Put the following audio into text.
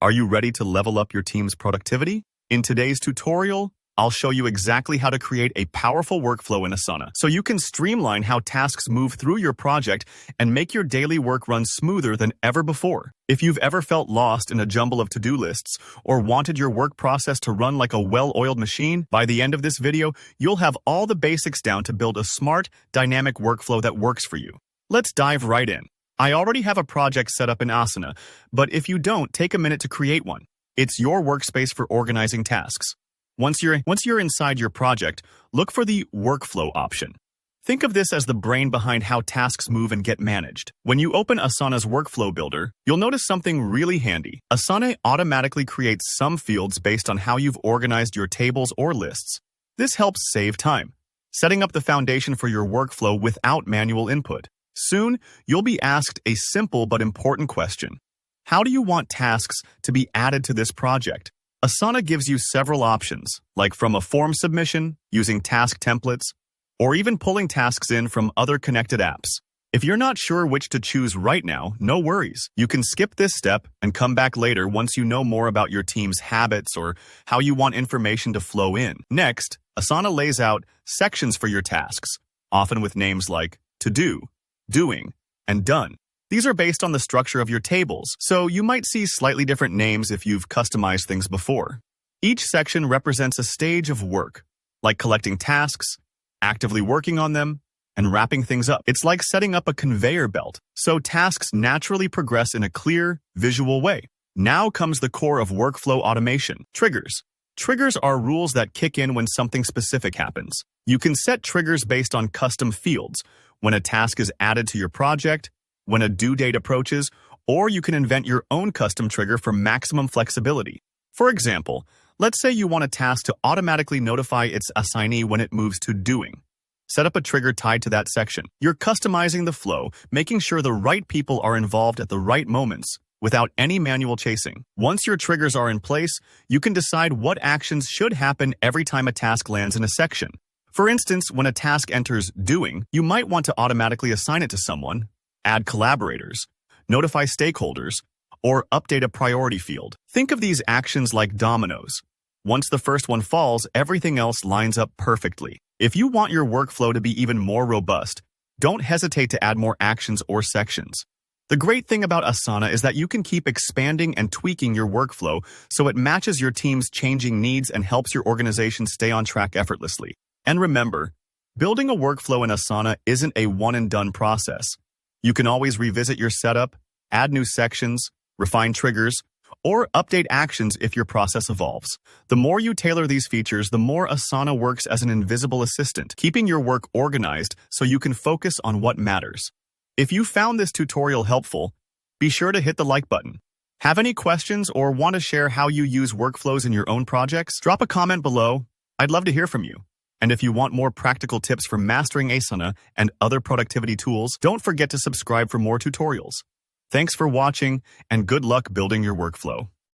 Are you ready to level up your team's productivity? In today's tutorial, I'll show you exactly how to create a powerful workflow in Asana so you can streamline how tasks move through your project and make your daily work run smoother than ever before. If you've ever felt lost in a jumble of to-do lists or wanted your work process to run like a well-oiled machine, by the end of this video, you'll have all the basics down to build a smart, dynamic workflow that works for you. Let's dive right in. I already have a project set up in Asana, but if you don't, take a minute to create one. It's your workspace for organizing tasks. Once you're inside your project, look for the Workflow option. Think of this as the brain behind how tasks move and get managed. When you open Asana's Workflow Builder, you'll notice something really handy. Asana automatically creates some fields based on how you've organized your tables or lists. This helps save time, setting up the foundation for your workflow without manual input. Soon, you'll be asked a simple but important question. How do you want tasks to be added to this project? Asana gives you several options, like from a form submission, using task templates, or even pulling tasks in from other connected apps. If you're not sure which to choose right now, no worries. You can skip this step and come back later once you know more about your team's habits or how you want information to flow in. Next, Asana lays out sections for your tasks, often with names like to do, doing, and done. These are based on the structure of your tables, so you might see slightly different names if you've customized things before. Each section represents a stage of work, like collecting tasks, actively working on them, and wrapping things up. It's like setting up a conveyor belt, so tasks naturally progress in a clear, visual way. Now comes the core of workflow automation: triggers. Triggers are rules that kick in when something specific happens. You can set triggers based on custom fields, when a task is added to your project, when a due date approaches, or you can invent your own custom trigger for maximum flexibility. For example, let's say you want a task to automatically notify its assignee when it moves to doing. Set up a trigger tied to that section. You're customizing the flow, making sure the right people are involved at the right moments, without any manual chasing. Once your triggers are in place, you can decide what actions should happen every time a task lands in a section. For instance, when a task enters doing, you might want to automatically assign it to someone, add collaborators, notify stakeholders, or update a priority field. Think of these actions like dominoes. Once the first one falls, everything else lines up perfectly. If you want your workflow to be even more robust, don't hesitate to add more actions or sections. The great thing about Asana is that you can keep expanding and tweaking your workflow so it matches your team's changing needs and helps your organization stay on track effortlessly. And remember, building a workflow in Asana isn't a one-and-done process. You can always revisit your setup, add new sections, refine triggers, or update actions if your process evolves. The more you tailor these features, the more Asana works as an invisible assistant, keeping your work organized so you can focus on what matters. If you found this tutorial helpful, be sure to hit the like button. Have any questions or want to share how you use workflows in your own projects? Drop a comment below. I'd love to hear from you. And if you want more practical tips for mastering Asana and other productivity tools, don't forget to subscribe for more tutorials. Thanks for watching, and good luck building your workflow.